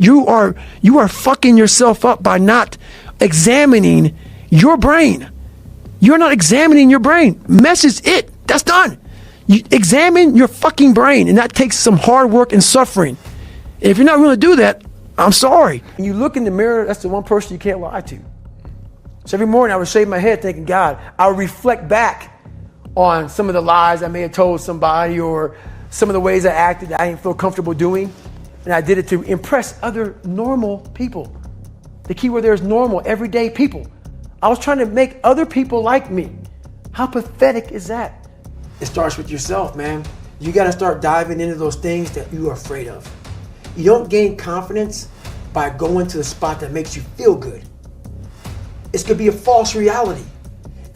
You are fucking yourself up by not examining your brain. You're not examining your brain. Message it. That's done. You examine your fucking brain, and that takes some hard work and suffering. If you're not willing to do that, I'm sorry. When you look in the mirror, that's the one person you can't lie to. So every morning I would shave my head thinking, God, I would reflect back on some of the lies I may have told somebody or some of the ways I acted that I didn't feel comfortable doing. And I did it to impress other normal people. The key word there is normal, everyday people. I was trying to make other people like me. How pathetic is that? It starts with yourself, man. You got to start diving into those things that you are afraid of. You don't gain confidence by going to the spot that makes you feel good. It's going to be a false reality.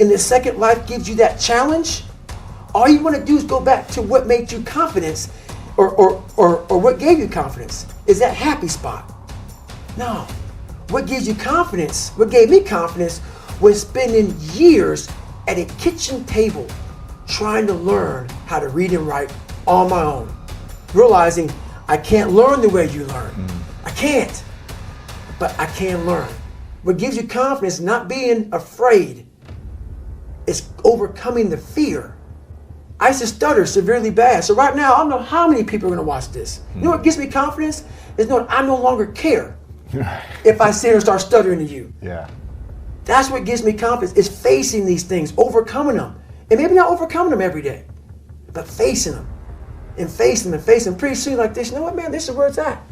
And the second life gives you that challenge, all you want to do is go back to what made you confidence or what gave you confidence. Is that happy spot? No. What gives you confidence, what gave me confidence, was spending years at a kitchen table trying to learn how to read and write on my own. Realizing I can't learn the way you learn. I can't, but I can learn. What gives you confidence, not being afraid, is overcoming the fear. I used to stutter severely bad. So right now, I don't know how many people are gonna watch this. You know what gives me confidence? Is knowing I no longer care if I sit here and start stuttering to you. Yeah. That's what gives me confidence, is facing these things, overcoming them. And maybe not overcoming them every day, but facing them and facing them and facing them. Pretty soon like this, you know what, man, this is where it's at.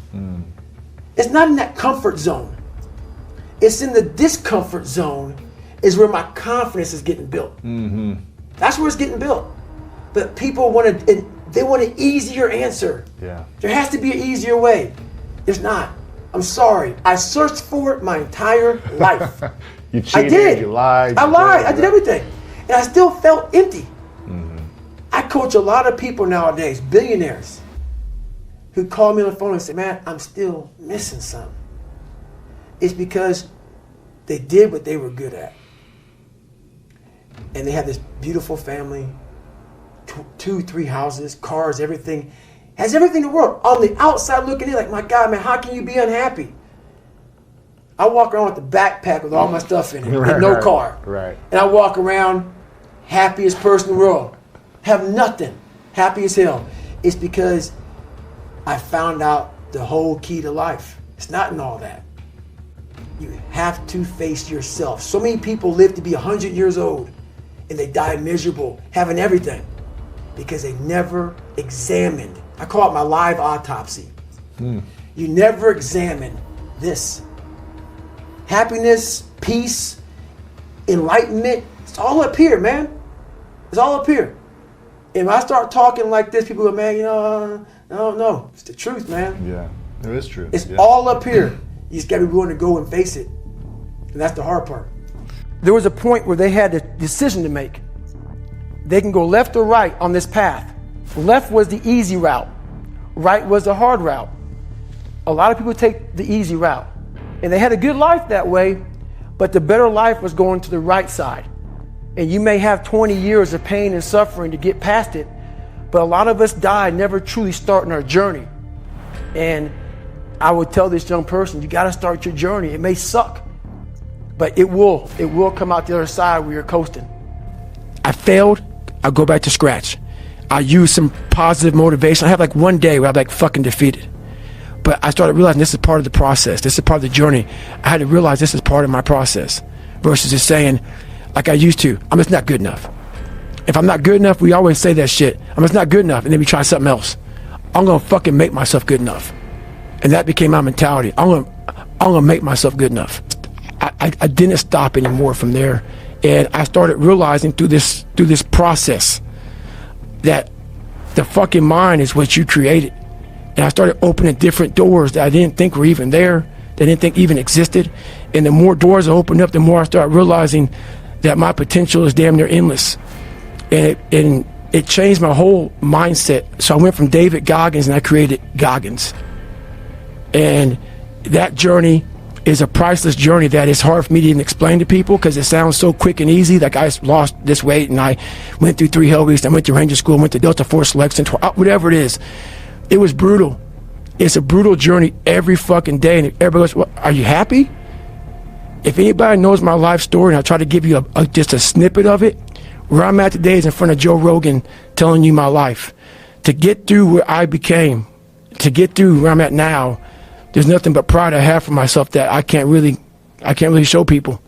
It's not in that comfort zone. It's in the discomfort zone is where my confidence is getting built. That's where it's getting built. But people want an easier answer. Yeah. There has to be an easier way. There's not. I'm sorry. I searched for it my entire life. You cheated, I did. You lied. I lied. I did everything. And I still felt empty. I coach a lot of people nowadays, billionaires, who call me on the phone and say, man, I'm still missing something. It's because they did what they were good at. And they have this beautiful family, 2-3 houses, cars, everything. Has everything in the world. On the outside looking in, like, my God, man, how can you be unhappy? I walk around with a backpack with all my stuff in it, with no car. Right. And I walk around, happiest person in the world. Have nothing, happy as hell. It's because I found out the whole key to life. It's not in all that. You have to face yourself. So many people live to be 100 years old and they die miserable, having everything, because they never examined. I call it my live autopsy. You never examine this. Happiness, peace, enlightenment, it's all up here, man. It's all up here. And when I start talking like this, people go, man, you know, no. It's the truth, man. Yeah, it is true. It's all up here. You just got to be willing to go and face it. And that's the hard part. There was a point where they had a decision to make. They can go left or right on this path. Left was the easy route. Right was the hard route. A lot of people take the easy route. And they had a good life that way, but the better life was going to the right side. And you may have 20 years of pain and suffering to get past it, but a lot of us die never truly starting our journey. And I would tell this young person, you got to start your journey. It may suck, but it will come out the other side where you're coasting. I failed, I'll go back to scratch. I use some positive motivation. I have like one day where I'm like fucking defeated. But I started realizing this is part of the process. This is part of the journey. I had to realize this is part of my process versus just saying, like I used to, I'm just not good enough. If I'm not good enough, we always say that shit. I'm just not good enough, and then we try something else. I'm gonna fucking make myself good enough. And that became my mentality. I'm gonna make myself good enough. I didn't stop anymore from there. And I started realizing through this process that the fucking mind is what you created. And I started opening different doors that I didn't think were even there, that I didn't think even existed. And the more doors I opened up, the more I started realizing that my potential is damn near endless. And it changed my whole mindset. So I went from David Goggins and I created Goggins. And that journey is a priceless journey that is hard for me to even explain to people because it sounds so quick and easy. Like I lost this weight and I went through 3 hell weeks. I went to Ranger School, went to Delta Force selection, whatever it is. It was brutal. It's a brutal journey every fucking day. And everybody goes, well, are you happy? If anybody knows my life story, and I try to give you just a snippet of it, where I'm at today is in front of Joe Rogan telling you my life. To get through where I became, to get through where I'm at now, there's nothing but pride I have for myself that I can't really show people.